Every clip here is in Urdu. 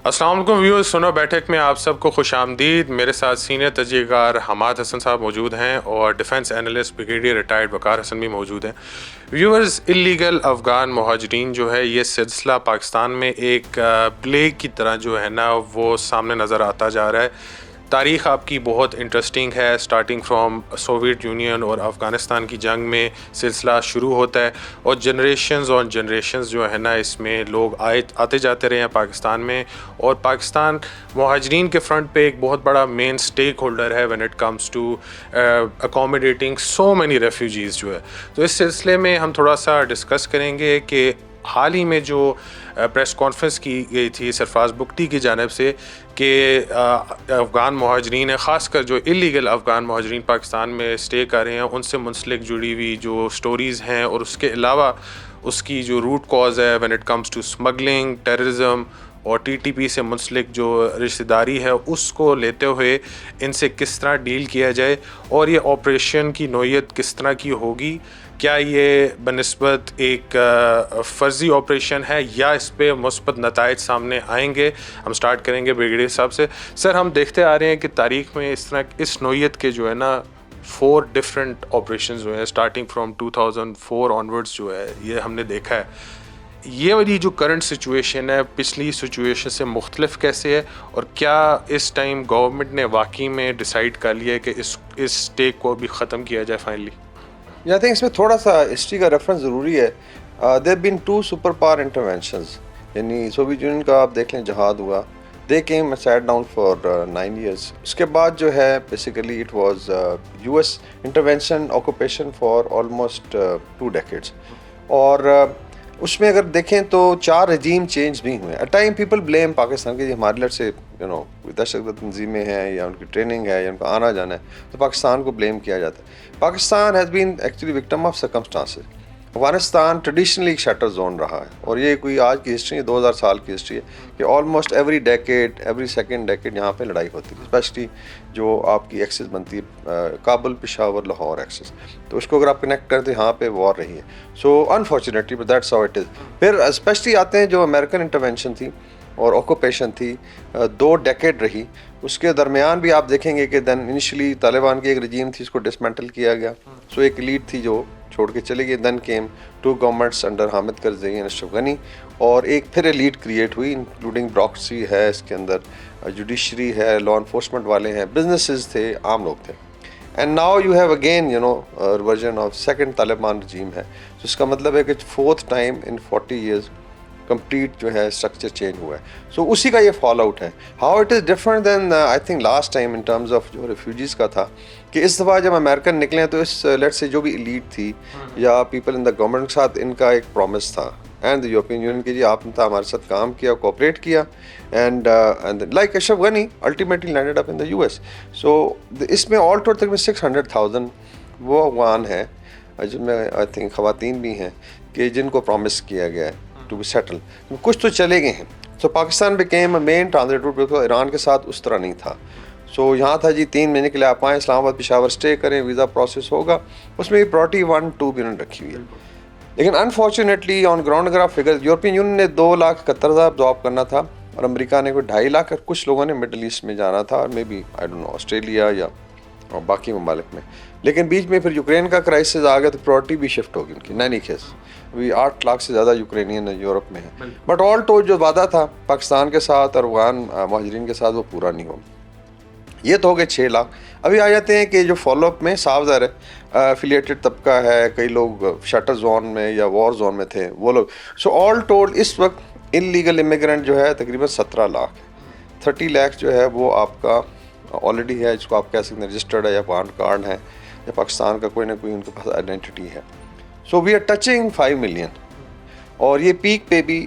السلام علیکم ویورز، سنو بیٹھک میں آپ سب کو خوش آمدید. میرے ساتھ سینئر تجزیہ کار حماد حسن صاحب موجود ہیں اور ڈیفنس اینالسٹ بریگیڈیئر ریٹائرڈ وقار حسن بھی موجود ہیں. ویورز، اللیگل افغان مہاجرین جو ہے یہ سلسلہ پاکستان میں ایک پلیگ کی طرح جو ہے نا وہ سامنے نظر آتا جا رہا ہے. تاریخ آپ کی بہت انٹرسٹنگ ہے. اسٹارٹنگ فرام سوویت یونین اور افغانستان کی جنگ میں سلسلہ شروع ہوتا ہے اور جنریشنز اور جنریشنز جو ہے نا اس میں لوگ آتے جاتے رہے ہیں پاکستان میں. اور پاکستان مہاجرین کے فرنٹ پہ ایک بہت بڑا مین اسٹیک ہولڈر ہے when it comes to accommodating so many refugees جو ہے. تو اس سلسلے میں ہم تھوڑا سا ڈسکس کریں گے کہ حال ہی میں جو پریس کانفرنس کی گئی تھی سرفراز بگٹی کی جانب سے کہ افغان مہاجرین ہیں، خاص کر جو اللیگل افغان مہاجرین پاکستان میں اسٹے کر رہے ہیں، ان سے منسلک جڑی ہوئی جو سٹوریز ہیں اور اس کے علاوہ اس کی جو روٹ کاز ہے when it comes to smuggling, terrorism اور ٹی ٹی پی سے منسلک جو رشتہ داری ہے اس کو لیتے ہوئے ان سے کس طرح ڈیل کیا جائے اور یہ آپریشن کی نوعیت کس طرح کی ہوگی. کیا یہ بنسبت ایک فرضی آپریشن ہے یا اس پہ مثبت نتائج سامنے آئیں گے؟ ہم سٹارٹ کریں گے بریگیڈیئر صاحب سے. سر، ہم دیکھتے آ رہے ہیں کہ تاریخ میں اس طرح اس نوعیت کے جو ہے نا 4 ڈفرینٹ آپریشنز جو ہیں اسٹارٹنگ فرام 2004 آنورڈز جو ہے یہ ہم نے دیکھا ہے. یہ والی جو کرنٹ سچویشن ہے پچھلی سچویشن سے مختلف کیسے ہے اور کیا اس ٹائم گورنمنٹ نے واقعی میں ڈیسائیڈ کر لیا ہے کہ اس اسٹیک کو بھی ختم کیا جائے فائنلی؟ آئی تھنک اس میں تھوڑا سا ہسٹری کا ریفرنس ضروری ہے. There been 2 super power interventions, یعنی سوویت یونین کا آپ دیکھ لیں جہاد ہوا، they came sat down for 9 years. اس کے بعد جو ہے basically it was U S intervention occupation for almost 2 decades. اور اس میں اگر دیکھیں تو 4 رجیم چینج بھی ہوئے. At time people blame Pakistan کے ہمارے لڑ سے دہشت گرد تنظیمیں ہیں یا ان کی ٹریننگ ہے یا ان کا آنا جانا ہے تو پاکستان کو بلیم کیا جاتا ہے. Pakistan has been actually victim of circumstances. Afghanistan traditionally ایک شیٹر زون رہا ہے اور یہ کوئی آج کی ہسٹری ہے، 2000 سال کی ہسٹری ہے کہ almost every decade, every second decade یہاں پہ لڑائی ہوتی ہے، اسپیشلی جو آپ کی ایکسس بنتی ہے کابل، پشاور، لاہور ایکسس. تو اس کو اگر آپ کنیکٹ کرتے یہاں پہ وار رہی ہے. So unfortunately but that's how it is. پھر اسپیشلی آتے ہیں جو امریکن انٹرونشن تھی اور آکوپیشن تھی 2 decade رہی. اس کے درمیان بھی آپ دیکھیں گے کہ دین انیشلی طالبان کی ایک رجیم تھی، اس کو ڈسمینٹل کیا گیا. سو ایک لیڈ تھی جو چھوڑ کے چلے گئے. Then came 2 governments under Hamid Karzai and Ashraf Ghani اور ایک پھر ایلیٹ کریٹ ہوئی انکلوڈنگ بروکسی ہے، اس کے اندر جوڈیشری ہے، لا انفورسمنٹ والے ہیں، بزنسز تھے، عام لوگ تھے. And now you have again version of second Taliban regime ہے. تو اس کا مطلب ہے کہ 4th ٹائم ان 40 years کمپلیٹ جو ہے اسٹرکچر چینج ہوا ہے. سو اسی کا یہ فال آؤٹ ہے. How it is different than I think last time in terms of جو ریفیوجیز کا تھا کہ اس دفعہ جب امریکن نکلے تو اس لیٹ سے جو بھی ایلیٹ تھی یا پیپل ان دا گورنمنٹ کے ساتھ ان کا ایک پرومس تھا اینڈ دا یورپین یونین کی، جی آپ نے ہمارے ساتھ کام کیا، کوآپریٹ کیا. And like Ashraf Ghani ultimately landed up in the U S. So اس میں آل ٹوٹل میں 600,000 وہ افغان ہیں جن میں آئی تھنک خواتین بھی ہیں کہ جن کو پرومس کیا گیا ہے ٹو بی سیٹل. کچھ تو چلے گئے ہیں. So Pakistan became a main transit route, بالکل ایران کے ساتھ اس طرح نہیں تھا. سو یہاں تھا جی 3 مہینے کے لیے آپ آئیں، اسلام آباد پشاور اسٹے کریں، ویزا پروسیس ہوگا. اس میں پراورٹی 1 2 بھی انہوں نے رکھی ہوئی ہے. لیکن انفارچونیٹلی آن گراؤنڈ اگر آپ فگر، یورپین یونین نے 2,71,000 ابزارب کرنا تھا اور امریکہ نے کوئی 2.5 لاکھ، اور کچھ لوگوں نے مڈل ایسٹ میں جانا تھا اور maybe I don't know Australia یا باقی ممالک میں. لیکن بیچ میں پھر یوکرین کا کرائسس آ گیا تو پراورٹی بھی شفٹ ہوگی ان کی. نہیں کیس ابھی 8 لاکھ سے زیادہ یوکرینین یورپ میں ہیں. بٹ آل ٹول جو وعدہ تھا پاکستان کے ساتھ اور افغان مہاجرین کے ساتھ وہ پورا نہیں ہو. یہ تو ہو گئے 6 لاکھ. ابھی آ جاتے ہیں کہ جو فالو اپ میں صاف ظاہر ہے افیلیٹڈ طبقہ ہے، کئی لوگ شٹر زون میں یا وار زون میں تھے وہ لوگ. سو آل ٹول اس وقت ان لیگل امیگرینٹ جو ہے تقریباً 17 لاکھ. 30 لاکھ جو ہے وہ آپ کا آلریڈی ہے، جس کو آپ کہہ سکتے ہیں رجسٹرڈ ہے یا پان کارڈ ہے یا پاکستان کا کوئی نہ کوئی ان کے پاس آئیڈینٹی ہے. سو وی آر ٹچنگ 5 ملین. اور یہ پیک پہ بھی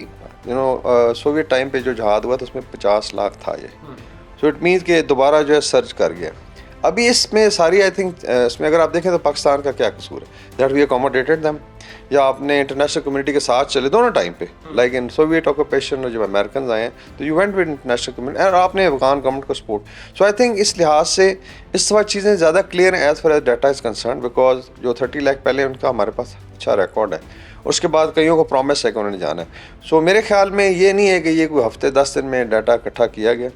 سوویت ٹائم پہ جو جہاد ہوا تو اس میں 50 لاکھ تھا یہ. سو اٹ مینس کہ دوبارہ جو ہے سرچ کر گیا. ابھی اس میں ساری آئی تھنک اس میں اگر آپ دیکھیں تو پاکستان کا کیا قصور ہے؟ دیٹ وی اکوموڈیٹڈ دیم، یا آپ نے انٹرنیشنل کمیونٹی کے ساتھ چلے دونوں ٹائم پہ، لائک ان سوویت آکوپیشن جب امریکنز آئے ہیں تو you went with international community اور آپ نے افغان گورنمنٹ کو سپورٹ. سو آئی تھنک اس لحاظ سے اس دفعہ چیزیں زیادہ کلیئر ہیں as far as data is concern, because جو 30 لاکھ پہلے ان کا ہمارے پاس اچھا ریکارڈ ہے. اس کے بعد کئیوں کو پرومس ہے کہ انہوں نے جانا ہے. سو میرے خیال میں یہ نہیں ہے کہ یہ کوئی ہفتے 10 دن میں ڈیٹا اکٹھا کیا گیا.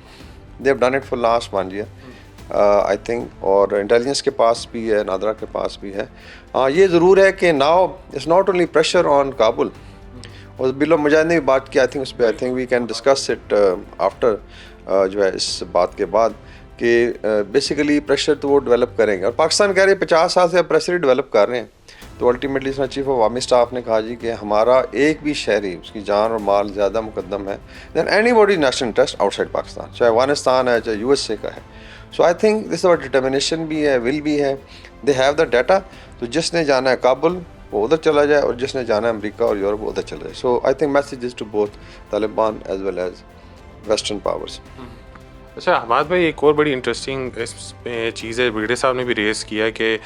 They have done it for last 1 year I think, اور انٹیلیجنس کے پاس بھی ہے, نادرا کے پاس بھی ہے. یہ ضرور ہے کہ now it's not only pressure on Kabul, اور بلو مجاہد نے بھی بات کی, آئی تھنک اس پہ I think we can discuss it after, جو ہے اس بات کے بعد, کہ بیسیکلی پریشر تو وہ ڈیولپ کریں گے. اور پاکستان کہہ رہے 50 سال سے پریشر ہی ڈیولپ کر رہے ہیں. تو الٹیمیٹلی اس میں چیف آف آرمی اسٹاف نے کہا جی کہ ہمارا ایک بھی شہری, اس کی جان اور مال زیادہ مقدم ہے than anybody national interest outside Pakistan, چاہے افغانستان ہے چاہے USA کا ہے. سو آئی تھنک دس اور ڈٹرمنیشن بھی ہے, ول بھی ہے, دے ہیو دا ڈیٹا. تو جس نے جانا ہے کابل وہ ادھر چلا جائے, اور جس نے جانا ہے امریکہ اور یورپ وہ ادھر چلا جائے. So I think message is to both Taliban as well as western powers. اچھا حماد بھائی, ایک اور بڑی انٹرسٹنگ اس میں چیز ہے, بریگیڈیئر صاحب نے بھی ریز کیا کہ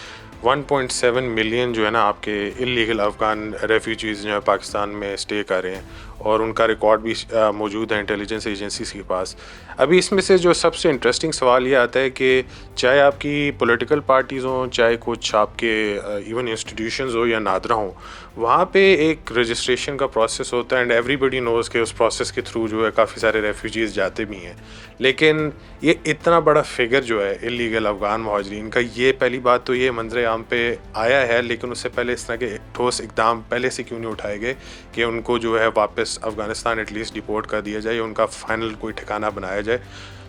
1.7 ملین جو ہے نا آپ کے انلیگل افغان ریفیوجیز جو ہے پاکستان میں اسٹے کر رہے ہیں, اور ان کا ریکارڈ بھی موجود ہے انٹیلیجنس ایجنسیز کے پاس. ابھی اس میں سے جو سب سے انٹرسٹنگ سوال یہ آتا ہے کہ چاہے آپ کی پولیٹیکل پارٹیز ہوں, چاہے کچھ آپ کے ایون انسٹیٹیوشنز ہو یا نادرا ہوں, وہاں پہ ایک رجسٹریشن کا پروسیس ہوتا ہے, اینڈ ایوری بڈی نوز کہ اس پروسیس کے تھرو جو ہے کافی سارے ریفیوجیز جاتے بھی ہیں. لیکن یہ اتنا بڑا فگر جو ہے انلیگل افغان مہاجرین کا, یہ پہلی بات تو یہ منظر عام پہ آیا ہے, لیکن اس سے پہلے اس طرح کے ٹھوس اقدام پہلے سے کیوں نہیں اٹھائے گئے کہ ان کو جو ہے واپس افغانستان ایٹ لیسٹ ڈپورٹ کر دیا جائے, یا ان کا فائنل کوئی ٹھکانہ بنایا جائے.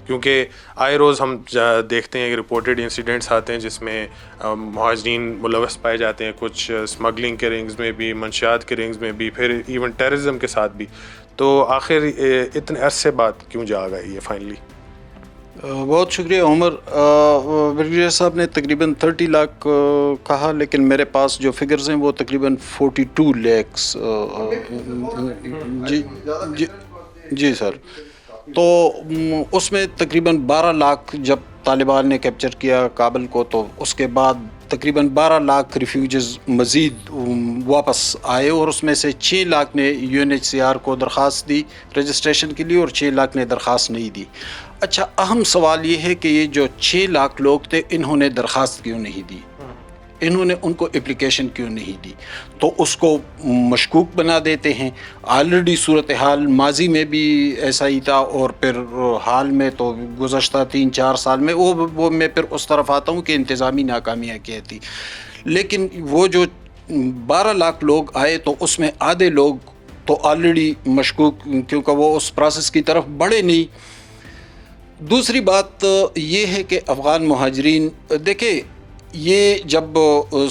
کیونکہ آئے روز ہم دیکھتے ہیں کہ رپورٹڈ انسیڈنٹس آتے ہیں جس میں مہاجرین ملوث پائے جاتے ہیں, کچھ اسمگلنگ کے رنگز میں بھی, منشیات کے رنگز میں بھی, پھر ایون ٹیررزم کے ساتھ بھی. تو آخر اتنے عرصے بعد کیوں جا گئی یہ فائنلی؟ بہت شکریہ عمر. بریگیڈیئر صاحب نے تقریباً 30 لاکھ کہا, لیکن میرے پاس جو فگرز ہیں وہ تقریباً 42 لیکس. جی سر. تو اس میں تقریباً 12 لاکھ جب طالبان نے کیپچر کیا کابل کو, تو اس کے بعد تقریباً 12 لاکھ ریفیوجز مزید واپس آئے, اور اس میں سے 6 لاکھ نے UNHCR کو درخواست دی رجسٹریشن کے لیے, اور 6 لاکھ نے درخواست نہیں دی. اچھا, اہم سوال یہ ہے کہ یہ جو 6 لاکھ لوگ تھے انہوں نے درخواست کیوں نہیں دی, انہوں نے ان کو اپلیکیشن کیوں نہیں دی؟ تو اس کو مشکوک بنا دیتے ہیں. آلریڈی صورتحال ماضی میں بھی ایسا ہی تھا, اور پھر حال میں تو گزشتہ 3-4 سال میں وہ میں پھر اس طرف آتا ہوں کہ انتظامی ناکامیاں کیا تھی. لیکن وہ جو 12 لاکھ لوگ آئے تو اس میں آدھے لوگ تو آلریڈی مشکوک, کیونکہ وہ اس پروسیس کی طرف بڑھے نہیں. دوسری بات یہ ہے کہ افغان مہاجرین, دیکھیں یہ جب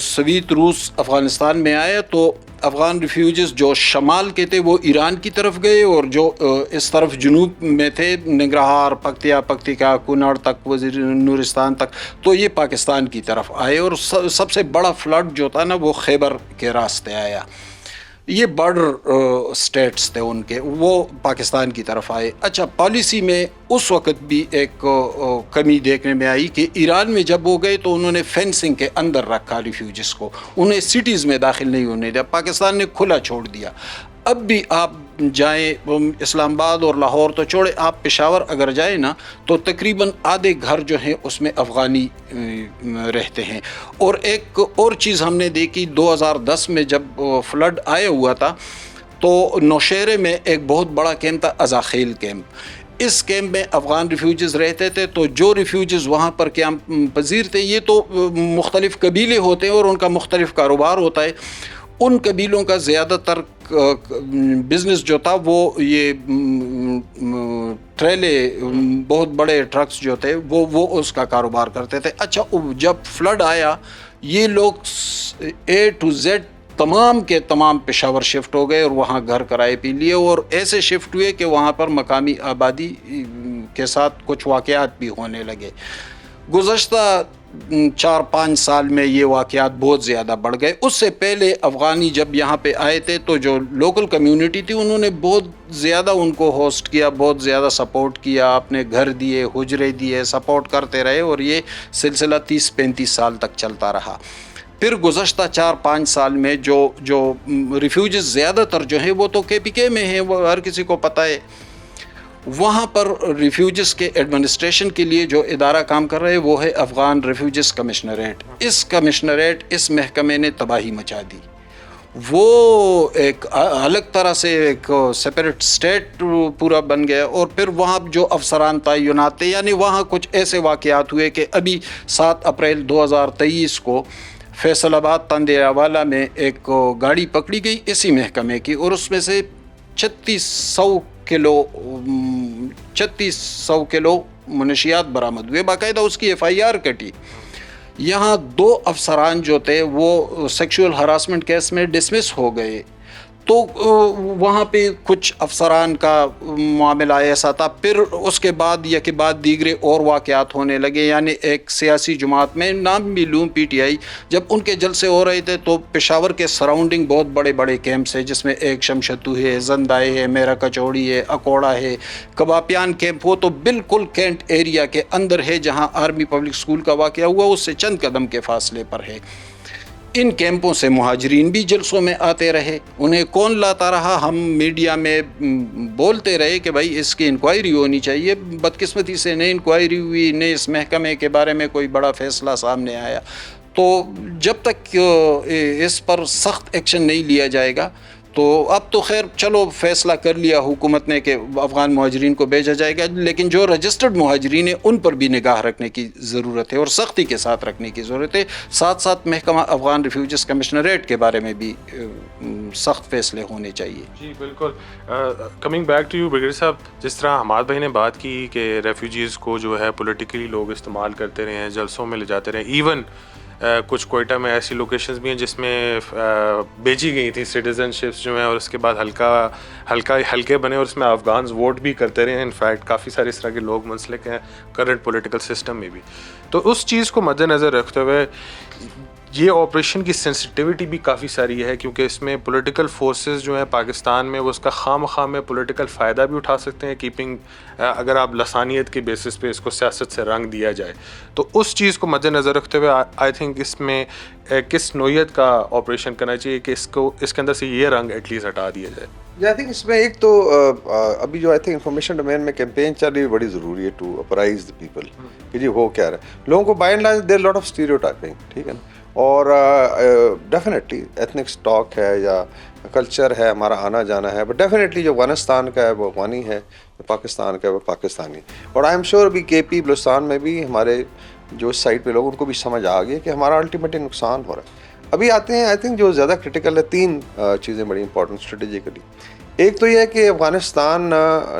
سوویت روس افغانستان میں آیا تو افغان ریفیوجز جو شمال کے تھے وہ ایران کی طرف گئے, اور جو اس طرف جنوب میں تھے ننگرہار, پکتیکا, کنڑ تک, وزیر نورستان تک, تو یہ پاکستان کی طرف آئے. اور سب سے بڑا فلڈ جو تھا نا وہ خیبر کے راستے آیا. یہ بارڈر سٹیٹس تھے ان کے, وہ پاکستان کی طرف آئے. اچھا, پالیسی میں اس وقت بھی ایک کمی دیکھنے میں آئی کہ ایران میں جب وہ گئے تو انہوں نے فینسنگ کے اندر رکھا ریفیوجز کو, انہیں سٹیز میں داخل نہیں ہونے دیا. پاکستان نے کھلا چھوڑ دیا. اب بھی آپ جائیں اسلام آباد اور لاہور تو چھوڑے, آپ پشاور اگر جائیں نا تو تقریباً آدھے گھر جو ہیں اس میں افغانی رہتے ہیں. اور ایک اور چیز ہم نے دیکھی 2010 میں جب فلڈ آیا ہوا تھا تو نوشہرے میں ایک بہت بڑا کیمپ تھا, ازاخیل کیمپ. اس کیمپ میں افغان ریفیوجز رہتے تھے. تو جو ریفیوجز وہاں پر کیمپ پذیر تھے, یہ تو مختلف قبیلے ہوتے ہیں اور ان کا مختلف کاروبار ہوتا ہے. ان قبیلوں کا زیادہ تر بزنس جو تھا وہ یہ ٹریلے, بہت بڑے ٹرکس جو تھے وہ اس کا کاروبار کرتے تھے. اچھا, جب فلڈ آیا یہ لوگ A to Z تمام کے تمام پشاور شفٹ ہو گئے اور وہاں گھر کرائے پہ لیے, اور ایسے شفٹ ہوئے کہ وہاں پر مقامی آبادی کے ساتھ کچھ واقعات بھی ہونے لگے. گزشتہ 4-5 سال میں یہ واقعات بہت زیادہ بڑھ گئے. اس سے پہلے افغانی جب یہاں پہ آئے تھے تو جو لوکل کمیونٹی تھی انہوں نے بہت زیادہ ان کو ہوسٹ کیا, بہت زیادہ سپورٹ کیا, اپنے گھر دیے, حجرے دیے, سپورٹ کرتے رہے, اور یہ سلسلہ 30-35 سال تک چلتا رہا. پھر گزشتہ 4-5 سال میں جو ریفیوجز زیادہ تر جو ہیں وہ تو KPK میں ہیں, وہ ہر کسی کو پتہ ہے. وہاں پر ریفیوجز کے ایڈمنسٹریشن کے لیے جو ادارہ کام کر رہے وہ ہے افغان ریفیوجز کمشنریٹ. اس کمشنریٹ, اس محکمے نے تباہی مچا دی. وہ ایک الگ طرح سے ایک سپریٹ اسٹیٹ پورا بن گیا، اور پھر وہاں جو افسران تعینات تھے، یعنی وہاں کچھ ایسے واقعات ہوئے کہ ابھی 7 اپریل 2023 کو فیصل آباد تاندیا والا میں ایک گاڑی پکڑی گئی اسی محکمے کی، اور اس میں سے 3600 کلو منشیات برآمد ہوئے، باقاعدہ اس کی FIR کٹی۔ یہاں 2 افسران جو تھے وہ سیکشول ہراسمنٹ کیس میں ڈسمس ہو گئے، تو وہاں پہ کچھ افسران کا معاملہ ایسا تھا۔ پھر اس کے بعد یا کے بعد دیگرے اور واقعات ہونے لگے، یعنی ایک سیاسی جماعت میں، نام بھی لوں PTI، جب ان کے جلسے ہو رہے تھے تو پشاور کے سراؤنڈنگ بہت بڑے بڑے کیمپس ہیں، جس میں ایک شمشتو ہے، زندائے ہے، میرا کچوڑی ہے، اکوڑا ہے، کباپیان کیمپ ہو تو بالکل کینٹ ایریا کے اندر ہے، جہاں آرمی پبلک اسکول کا واقعہ ہوا اس سے چند قدم کے فاصلے پر ہے۔ ان کیمپوں سے مہاجرین بھی جلسوں میں آتے رہے، انہیں کون لاتا رہا؟ ہم میڈیا میں بولتے رہے کہ بھائی اس کی انکوائری ہونی چاہیے، بدقسمتی سے نہ انکوائری ہوئی، نہ اس محکمے کے بارے میں کوئی بڑا فیصلہ سامنے آیا۔ تو جب تک اس پر سخت ایکشن نہیں لیا جائے گا تو اب تو خیر چلو فیصلہ کر لیا حکومت نے کہ افغان مہاجرین کو بھیجا جائے گا، لیکن جو رجسٹرڈ مہاجرین ہیں ان پر بھی نگاہ رکھنے کی ضرورت ہے اور سختی کے ساتھ رکھنے کی ضرورت ہے۔ ساتھ ساتھ محکمہ افغان ریفیوجیز کمشنریٹ کے بارے میں بھی سخت فیصلے ہونے چاہیے۔ جی بالکل۔ Coming back to you brigadier صاحب، جس طرح حماد بھائی نے بات کی کہ ریفیوجیز کو جو ہے پولیٹیکلی لوگ استعمال کرتے رہے ہیں، جلسوں میں لے جاتے رہے، ایون کچھ کوئٹہ میں ایسی لوکیشنز بھی ہیں جس میں بیچی گئی تھی سٹیزن شپس جو ہیں، اور اس کے بعد ہلکے بنے اور اس میں افغانز ووٹ بھی کرتے رہے ہیں۔ انفیکٹ کافی سارے اس طرح کے لوگ منسلک ہیں کرنٹ پولیٹیکل سسٹم میں بھی۔ تو اس چیز کو مد نظر رکھتے ہوئے یہ آپریشن کی سینسٹیوٹی بھی کافی ساری ہے، کیونکہ اس میں پولیٹیکل فورسز جو ہیں پاکستان میں وہ اس کا خواہ مخواہ میں پولیٹیکل فائدہ بھی اٹھا سکتے ہیں، کیپنگ اگر آپ لسانیت کے بیسس پہ اس کو سیاست سے رنگ دیا جائے تو اس چیز کو مد نظر رکھتے ہوئے آئی تھنک اس میں کس نوعیت کا آپریشن کرنا چاہیے کہ اس کے اندر سے یہ رنگ ایٹ لیسٹ ہٹا دیا جائے۔ آئی تھنک اس میں ایک تو ابھی جو آئی تھنک انفارمیشن ڈومین میں کیمپین چل رہی ہے، بڑی ضروری ہے ٹو اپرائز دی پیپل کہ جی ہو کیا رہا ہے۔ لوگوں کو by and large there lot of stereotyping, ٹھیک ہے نا، اور ڈیفینیٹلی ایتھنک اسٹاک ہے یا کلچر ہے، ہمارا آنا جانا ہے، بٹ ڈیفینیٹلی جو افغانستان کا ہے وہ افغانی ہے، جو پاکستان کا ہے وہ پاکستانی۔ اور آئی ایم شیور ابھی KP بلوچستان میں بھی ہمارے جو اس سائڈ پہ لوگوں کو بھی سمجھ آ گئی کہ ہمارا الٹیمیٹلی نقصان ہو رہا ہے۔ ابھی آتے ہیں آئی تھنک جو زیادہ کرٹیکل ہے، 3 چیزیں بڑی امپورٹنٹ اسٹریٹجیکلی۔ ایک تو یہ ہے کہ افغانستان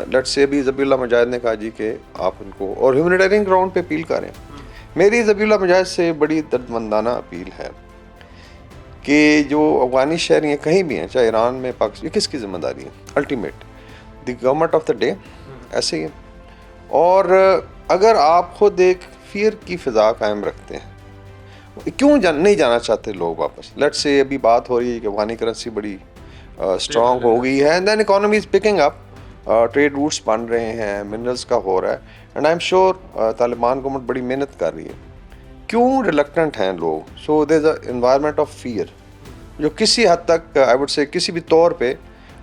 لیٹ سے ابھی ذبیح اللہ مجاہد نے کہا جی کہ آپ ان کو اور ہیومینیٹیرین گراؤنڈ پہ اپیل کریں۔ میری ذبیح اللہ مجاہد سے بڑی دردمندانہ اپیل ہے کہ جو افغانی شہری ہیں کہیں بھی ہیں، چاہے ایران میں، پاکستان، یہ کس کی ذمہ داری ہے؟ Ultimate the government of the day, ایسے ہی ہے۔ اور اگر آپ خود ایک فیئر کی فضا قائم رکھتے ہیں، کیوں نہیں جانا چاہتے لوگ واپس؟ لیٹ سے ابھی بات ہو رہی ہے کہ افغانی کرنسی بڑی اسٹرانگ ہو گئی ہے، and then economy is picking up, trade routes بن رہے ہیں، منرلس کا ہو رہا ہے، and I am sure Taliban government بڑی محنت کر رہی ہے۔ کیوں ریلکٹنٹ ہیں لوگ؟ So there is a environment of fear جو کسی حد تک آئی وڈ سے کسی بھی طور پہ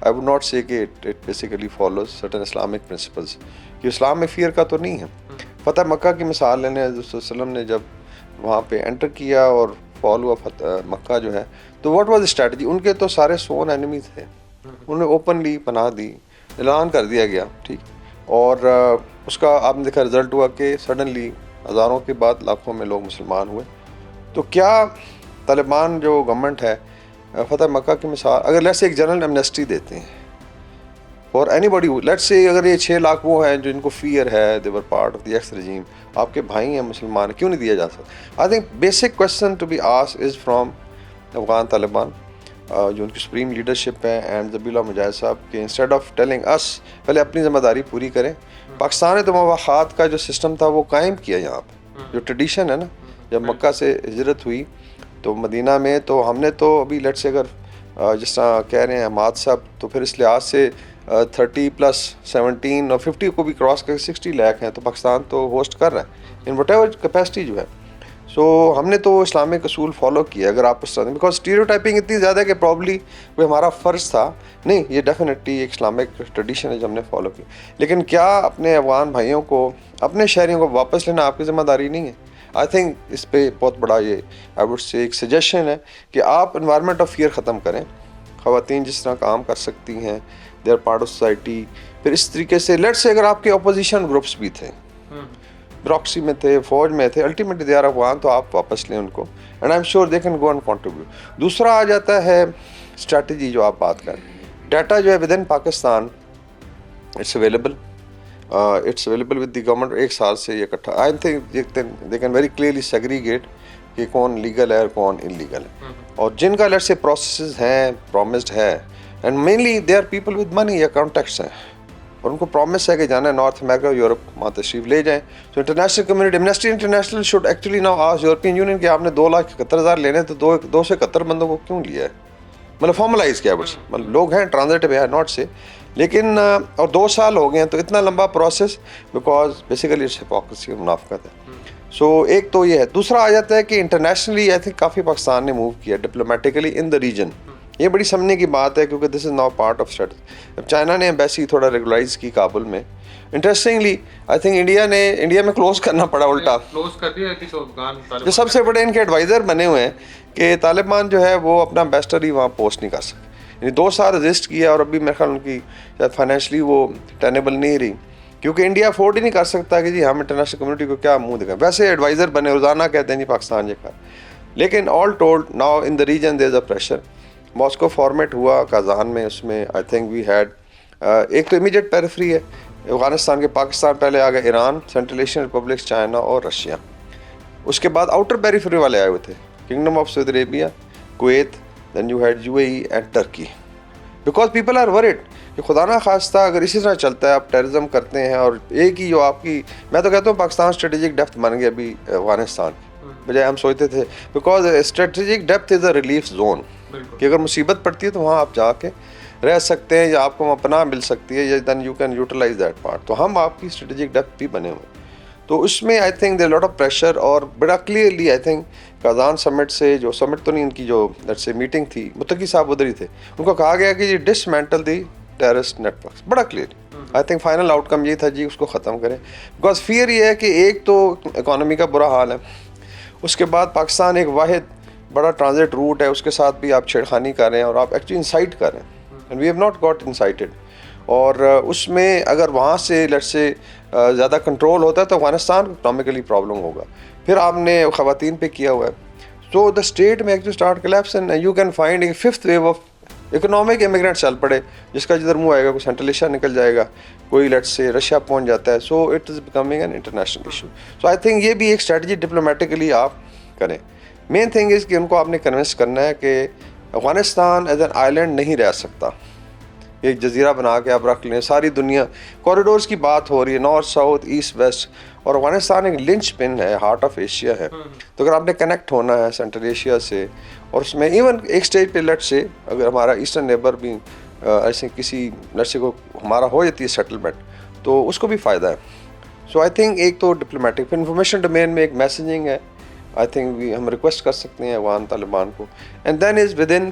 آئی وڈ ناٹ سے کہ it basically follows certain Islamic principles, کہ اسلام میں فیئر کا تو نہیں ہے۔ فتح مکہ کی مثال لینے، حضرت صلی اللہ علیہ وسلم نے جب وہاں پہ انٹر کیا اور فال ہوا فتح مکہ جو ہے، تو واٹ واز اسٹریٹجی؟ ان کے تو سارے سون اینیمی تھے، انہوں نے اوپنلی پناہ دی، اعلان کر دیا گیا، ٹھیک، اور اس کا آپ نے دیکھا رزلٹ ہوا کہ سڈنلی ہزاروں کے بعد لاکھوں میں لوگ مسلمان ہوئے۔ تو کیا طالبان جو گورنمنٹ ہے فتح مکہ کی مثال، اگر لیٹس ایک جنرل ایمنیسٹی دیتے ہیں for any body, let's say اگر یہ 6 لاکھ وہ ہیں جو ان کو فیئر ہے، دے were part of the x رجیم، آپ کے بھائی ہیں مسلمان، کیوں نہیں دیا جا سکتا؟ I think basic question to be asked is from Afghan Taliban, جو ان کی سپریم لیڈرشپ ہے، اینڈ ذبیح اللہ مجاہد صاحب، کہ انسٹیڈ آف ٹیلنگ اس، پہلے اپنی ذمہ داری پوری کریں۔ پاکستان نے تو مواخات کا جو سسٹم تھا وہ قائم کیا یہاں پہ، جو ٹریڈیشن ہے نا، جب مکہ سے ہجرت ہوئی تو مدینہ میں تو ہم نے تو ابھی لیٹ سے اگر جس طرح کہہ رہے ہیں حماد صاحب، تو پھر اس لحاظ سے 30+17 اور 50 کو بھی کراس کر 60 لاکھ ہیں، تو پاکستان تو ہوسٹ کر رہا ہے ان وٹ ایور کیپیسٹی جو ہے۔ سو ہم نے تو اسلامک اصول فالو کیا، اگر آپ اس طرح، بیکاز اسٹیریوٹائپنگ اتنی زیادہ ہے کہ پرابلی وہ ہمارا فرض تھا، نہیں یہ ڈیفینیٹلی ایک اسلامک ٹریڈیشن ہے جو ہم نے فالو کی۔ لیکن کیا اپنے افغان بھائیوں کو، اپنے شہریوں کو واپس لینا آپ کی ذمہ داری نہیں ہے؟ آئی تھنک اس پہ بہت بڑا یہ آئی وڈ سے ایک سجیشن ہے کہ آپ انوائرمنٹ آف فیئر ختم کریں. خواتین جس طرح کام کر سکتی ہیں, they are part of society. پھر اس طریقے سے لیٹس سے اگر آپ کے اپوزیشن گروپس بھی تھے, بروکسی میں تھے, فوج میں تھے, الٹیمیٹلی دے آر افغان, تو آپ واپس لیں ان کو, and I am sure they can go and contribute. دوسرا آ جاتا ہے اسٹریٹجی جو آپ بات کریں. ڈیٹا جو ہے with in Pakistan it's available, it's available with the government. ایک سال سے یہ اکٹھا I think they can very clearly segregate کہ کون لیگل ہے اور کون ان لیگل ہے, اور جن کا لیٹ سے پروسیسز ہیں پرومسڈ ہے, and mainly they are people with money یا کانٹیکٹس ہیں, اور ان کو پرومس ہے کہ جانا ہے نارتھ امریکہ, یورپ, وہاں تشریف لے جائیں. تو international community, Amnesty international should actually now ask European union کہ آپ نے 2,71,000 لینے تو 271 بندوں کو کیوں لیا ہے, مطلب فارملائز کیا بس, مطلب لوگ ہیں ٹرانزٹ پہ ہے ناٹ سے, لیکن اور 2 سال ہو گئے ہیں, تو اتنا لمبا process because basically it's hypocrisy, منافقت ہے. سو ایک تو یہ ہے. دوسرا آ جاتا ہے کہ انٹرنیشنلی آئی تھنک کافی پاکستان نے موو کیا ڈپلومیٹیکلی ان دا ریجن. یہ بڑی سمجھنے کی بات ہے کیونکہ this is now part of strategy. اب چائنا نے ایمبیسی تھوڑا ریگولائز کی کابل میں. انٹرسٹنگلی آئی تھنک انڈیا میں کلوز کرنا پڑا الٹا, جو سب سے بڑے ان کے ایڈوائزر بنے ہوئے ہیں کہ طالبان جو ہے وہ اپنا امبیسڈر ہی وہاں پوسٹ نہیں کر سکے. یعنی 2 سال رجسٹ کیا, اور ابھی میرے خیال ان کی شاید فائنینشلی وہ ٹینیبل نہیں رہی, کیونکہ انڈیا افورڈ ہی نہیں کر سکتا کہ جی ہم انٹرنیشنل کمیونٹی کو کیا منہ دکھائیں. ویسے ایڈوائزر بنے, روزانہ کہتے ہیں جی پاکستان یہ کر, لیکن all told now in the region there is a pressure. Moscow format ہوا کازان میں, اس میں آئی تھنک وی ہیڈ ایک تو امیڈیٹ پیریفری ہے افغانستان کے, پاکستان پہلے آ گیا Iran, central Asian republics, China اور رشیا. اس کے بعد آؤٹر پیریفری والے آئے ہوئے تھے, kingdom of Saudi Arabia, Kuwait, then you had UAE and Turkey. Because people are worried کہ خدا نہ خواستہ اگر اسی طرح چلتا ہے, آپ ٹیررزم کرتے ہیں, اور ایک ہی جو آپ کی, میں تو کہتا ہوں پاکستان اسٹریٹجک ڈیپتھ بن گیا ابھی افغانستان, بجائے ہم سوچتے تھے. Because strategic depth is a relief zone, کہ اگر مصیبت پڑتی ہے تو وہاں آپ جا کے رہ سکتے ہیں, یا آپ کو وہاں پناہ مل سکتی ہے, یا then you can utilize that part. تو ہم آپ کی اسٹریٹجک ڈیپتھ بھی بنے ہوئے. تو اس میں I think there lot of pressure, اور بڑا کلیئرلی آئی تھنک کازان سمٹ سے, جو سمٹ تو نہیں, ان کی جو لیٹس سے میٹنگ تھی, متقی صاحب ادھر ہی تھے, ان کو کہا گیا کہ یہ ڈسمینٹل دی ٹیررسٹ نیٹ ورکس. بڑا clear I think final out کم یہ تھا جی اس کو ختم کریں. بیکاز فیئر یہ ہے کہ ایک تو اکانومی کا برا حال ہے, اس کے بعد پاکستان ایک واحد بڑا ٹرانزٹ روٹ ہے, اس کے ساتھ بھی آپ چھیڑخانی کر رہے ہیں, اور آپ ایکچولی انسائٹ کر رہے ہیں, and we have not got incited. اور اس میں اگر وہاں سے لیٹ سے زیادہ کنٹرول ہوتا ہے تو افغانستان کو اکنامکلی پرابلم ہوگا. پھر آپ نے خواتین پہ کیا ہوا ہے. سو دا اسٹیٹ میں actually start collapse, and you can find a 5th wave of economic immigrant چل پڑے, جس کا جدھر منہ آئے گا کوئی سینٹرل ایشیا نکل جائے گا, کوئی لیٹ سے رشیا پہنچ جاتا ہے. So it is becoming an international issue. So I think یہ بھی ایک اسٹریٹجی ڈپلومیٹکلی آپ کریں. مین تھنگ از کہ ان کو آپ نے کنونس کرنا ہے کہ Afghanistan as an island نہیں رہ سکتا, ایک جزیرہ بنا کے آپ رکھ لیں. ساری دنیا کوریڈورز کی بات ہو رہی ہے, نارتھ ساؤتھ ایسٹ ویسٹ, اور افغانستان ایک لنچ پن ہے, ہارٹ آف ایشیا ہے. تو اگر آپ نے کنیکٹ ہونا ہے سینٹرل ایشیا سے, اور اس میں ایون ایک اسٹیج پہ لیٹ سے اگر ہمارا ایسٹرن نیبر بھی ایسے کسی لڑکے کو ہمارا ہو جاتی ہے سیٹلمنٹ, تو اس کو بھی فائدہ ہے. سو آئی تھنک ایک تو ڈپلومیٹک, پھر انفارمیشن ڈومین میں ایک میسیجنگ ہے. آئی تھنک ہم ریکویسٹ کر سکتے ہیں افغان طالبان کو, and then is with in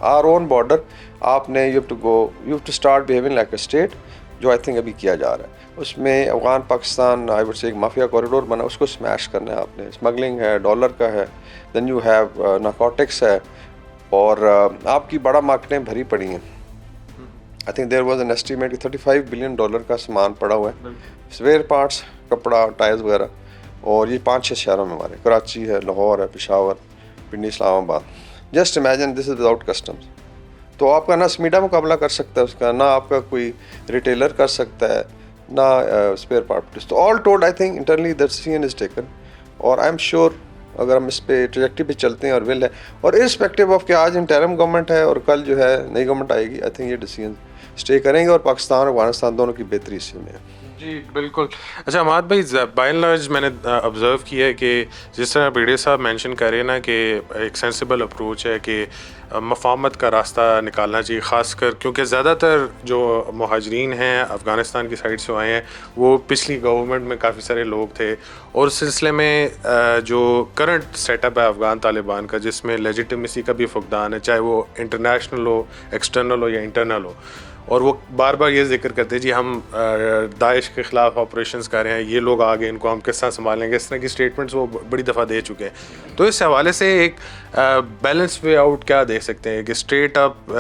our own border آپ نے you have to start behaving like a state, جو آئی تھنک ابھی کیا جا رہا ہے. اس میں Afghan Pakistan I would say ایک مافیا کوریڈور بنا, اس کو اسمیش کرنا ہے آپ نے. اسمگلنگ ہے, ڈالر کا ہے, دین یو ہیو نارکوٹکس ہے, اور آپ کی بڑا مارکیٹیں بھری پڑی ہیں. I think there was an estimate کہ $35 بلین کا سامان پڑا ہوا ہے, اسپیئر پارٹس, کپڑا, ٹائرز وغیرہ, اور یہ 5-6 شہروں میں ہمارے, کراچی ہے, لاہور ہے, پشاور, پنڈی, اسلام آباد. Just imagine this is without customs. تو آپ کا نہ سمیڈا مقابلہ کر سکتا ہے اس کا, نہ آپ کا کوئی ریٹیلر کر سکتا ہے, نہ اسپیئر پارٹ. تو all told I think internally that decision is taken, اور آئی ایم شیور اگر ہم اس پہ ٹریجیکٹری پہ چلتے ہیں اور ول ہے, اور ارسپیکٹیو آف کہ آج انٹرم گورنمنٹ ہے اور کل جو ہے نئی گورنمنٹ آئے گی, آئی تھنک یہ ڈیسیژن اسٹے کریں گے, اور پاکستان اور افغانستان دونوں کی بہتری اس میں ہے. جی بالکل. اچھا اماد بھائی, بائی اینڈ لارج میں نے آبزرو کیا ہے کہ جس طرح بیڈے صاحب مینشن کر رہے ہیں نا کہ ایک سینسیبل اپروچ ہے کہ مفاہمت کا راستہ نکالنا چاہیے, خاص کر کیونکہ زیادہ تر جو مہاجرین ہیں افغانستان کی سائڈ سے آئے ہیں وہ پچھلی گورنمنٹ میں کافی سارے لوگ تھے, اور اس سلسلے میں جو کرنٹ سیٹ اپ ہے افغان طالبان کا, جس میں لیجیٹمیسی کا بھی فقدان ہے, چاہے وہ انٹرنیشنل ہو, ایکسٹرنل ہو یا انٹرنل ہو, اور وہ بار بار یہ ذکر کرتے جی ہم داعش کے خلاف آپریشنز کر رہے ہیں, یہ لوگ آگے ان کو ہم کس طرح سنبھالیں گے, اس طرح کی اسٹیٹمنٹس وہ بڑی دفعہ دے چکے ہیں. تو اس حوالے سے ایک بیلنس وے آؤٹ کیا دیکھ سکتے ہیں کہ اسٹریٹ اپ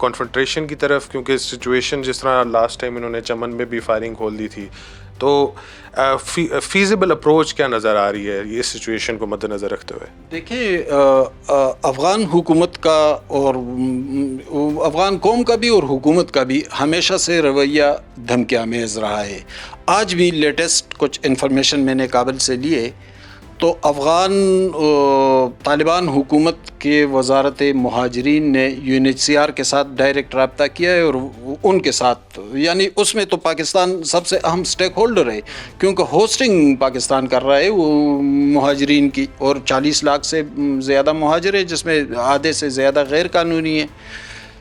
کنفرنٹریشن کی طرف, کیونکہ سچویشن جس طرح لاسٹ ٹائم انہوں نے چمن میں بھی فائرنگ کھول دی تھی, تو فیزیبل اپروچ کیا نظر آ رہی ہے یہ سچویشن کو مد نظر رکھتے ہوئے؟ دیکھیں افغان حکومت کا اور افغان قوم کا بھی اور حکومت کا بھی ہمیشہ سے رویہ دھمکی آمیز رہا ہے. آج بھی لیٹسٹ کچھ انفارمیشن میں نے کابل سے لیے تو افغان طالبان حکومت کے وزارت مہاجرین نے UNHCR کے ساتھ ڈائریکٹ رابطہ کیا ہے, اور ان کے ساتھ یعنی اس میں تو پاکستان سب سے اہم سٹیک ہولڈر ہے, کیونکہ ہوسٹنگ پاکستان کر رہا ہے وہ مہاجرین کی, اور 40 لاکھ سے زیادہ مہاجر ہیں جس میں آدھے سے زیادہ غیر قانونی ہیں.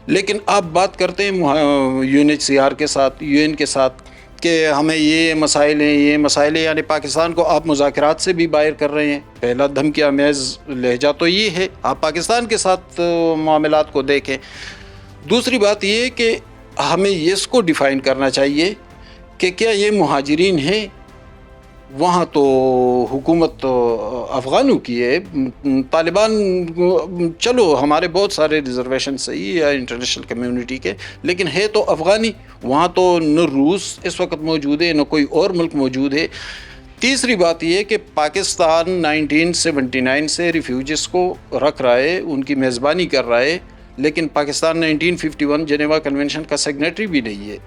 لیکن آپ بات کرتے ہیں UNHCR کے ساتھ, UN کے ساتھ, کہ ہمیں یہ مسائل ہیں, یعنی پاکستان کو آپ مذاکرات سے بھی باہر کر رہے ہیں. پہلا دھمکی آمیز لہجہ تو یہ ہے, آپ پاکستان کے ساتھ معاملات کو دیکھیں. دوسری بات یہ کہ ہمیں اس کو ڈیفائن کرنا چاہیے کہ کیا یہ مہاجرین ہیں, وہاں تو حکومت افغانوں کی ہے, طالبان چلو ہمارے بہت سارے ریزرویشن صحیح ہے انٹرنیشنل کمیونٹی کے, لیکن ہے تو افغانی. وہاں تو نہ روس اس وقت موجود ہے نہ کوئی اور ملک موجود ہے. تیسری بات یہ کہ پاکستان 1979 سے ریفیوجیز کو رکھ رہا ہے, ان کی میزبانی کر رہا ہے, لیکن پاکستان 1951 جنیوا کنونشن کا سگنیٹری بھی نہیں ہے.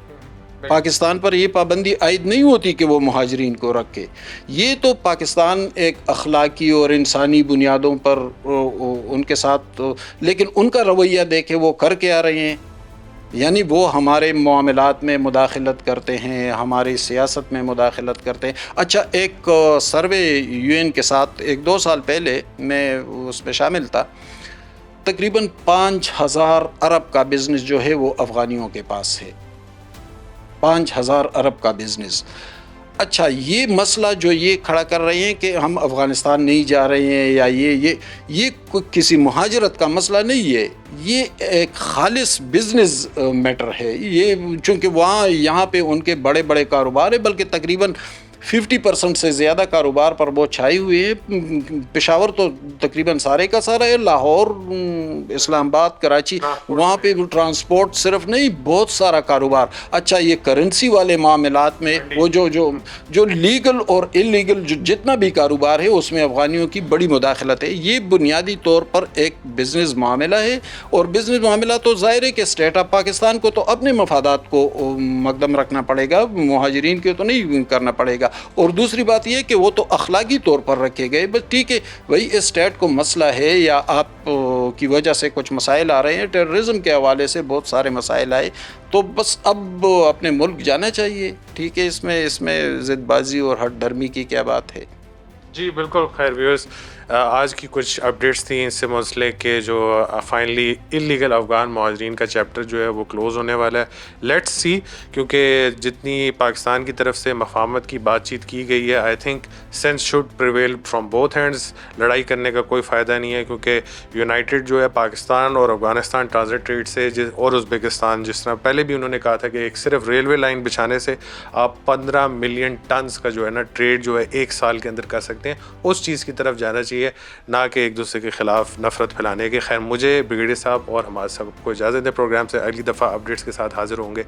پاکستان پر یہ پابندی عائد نہیں ہوتی کہ وہ مہاجرین کو رکھے. یہ تو پاکستان ایک اخلاقی اور انسانی بنیادوں پر ان کے ساتھ, لیکن ان کا رویہ دیکھے وہ کر کے آ رہے ہیں, یعنی وہ ہمارے معاملات میں مداخلت کرتے ہیں, ہماری سیاست میں مداخلت کرتے ہیں. اچھا, ایک سروے UN کے ساتھ 1-2 سال پہلے میں اس میں شامل تھا, تقریباً 5,000 ارب کا بزنس جو ہے وہ افغانیوں کے پاس ہے. 5,000 ارب کا بزنس. اچھا, یہ مسئلہ جو یہ کھڑا کر رہے ہیں کہ ہم افغانستان نہیں جا رہے ہیں یا یہ کسی مہاجرت کا مسئلہ نہیں ہے, یہ ایک خالص بزنس میٹر ہے. یہ چونکہ یہاں پہ ان کے بڑے بڑے کاروبار ہیں, بلکہ تقریباً 50% سے زیادہ کاروبار پر وہ چھائے ہوئے ہیں. پشاور تو تقریباً سارے کا سارا ہے, لاہور, اسلام آباد, کراچی, وہاں پہ ٹرانسپورٹ صرف نہیں, بہت سارا کاروبار. اچھا, یہ کرنسی والے معاملات میں وہ جو لیگل اور انلیگل جتنا بھی کاروبار ہے اس میں افغانیوں کی بڑی مداخلت ہے. یہ بنیادی طور پر ایک بزنس معاملہ ہے, اور بزنس معاملہ تو ظاہر ہے کہ اسٹیٹ آف پاکستان کو تو اپنے مفادات کو مقدم رکھنا پڑے گا, مہاجرین کے تو نہیں کرنا پڑے گا. اور دوسری بات یہ کہ وہ تو اخلاقی طور پر رکھے گئے, بس ٹھیک ہے وہی اسٹیٹ کو مسئلہ ہے یا آپ کی وجہ سے کچھ مسائل آ رہے ہیں, ٹیررزم کے حوالے سے بہت سارے مسائل آئے, تو بس اب اپنے ملک جانا چاہیے. ٹھیک ہے, اس میں ضد بازی اور ہٹ دھرمی کی کیا بات ہے. جی بالکل. خیر ویورز, آج کی کچھ اپڈیٹس تھیں اس سے منسلک کہ جو فائنلی انلیگل افغان مہاجرین کا چیپٹر جو ہے وہ کلوز ہونے والا ہے. لیٹس سی, کیونکہ جتنی پاکستان کی طرف سے مفاہمت کی بات چیت کی گئی ہے, I think sense should prevail from both hands. لڑائی کرنے کا کوئی فائدہ نہیں ہے, کیونکہ یونائٹڈ جو ہے پاکستان اور افغانستان ٹرانزٹ ٹریڈ سے اور ازبکستان, جس طرح پہلے بھی انہوں نے کہا تھا کہ ایک صرف ریلوے لائن بچھانے سے آپ 15 ملین ٹنز کا جو ہے نا ٹریڈ جو ہے 1 سال کے اندر کر سکتے ہیں, اس چیز کی طرف جانا چاہیے, نہ کہ ایک دوسرے کے خلاف نفرت پھیلانے کے. خیر, مجھے بریگیڈیئر صاحب اور ہمارے سب کو اجازت دیں. پروگرام سے اگلی دفعہ اپڈیٹس کے ساتھ حاضر ہوں گے.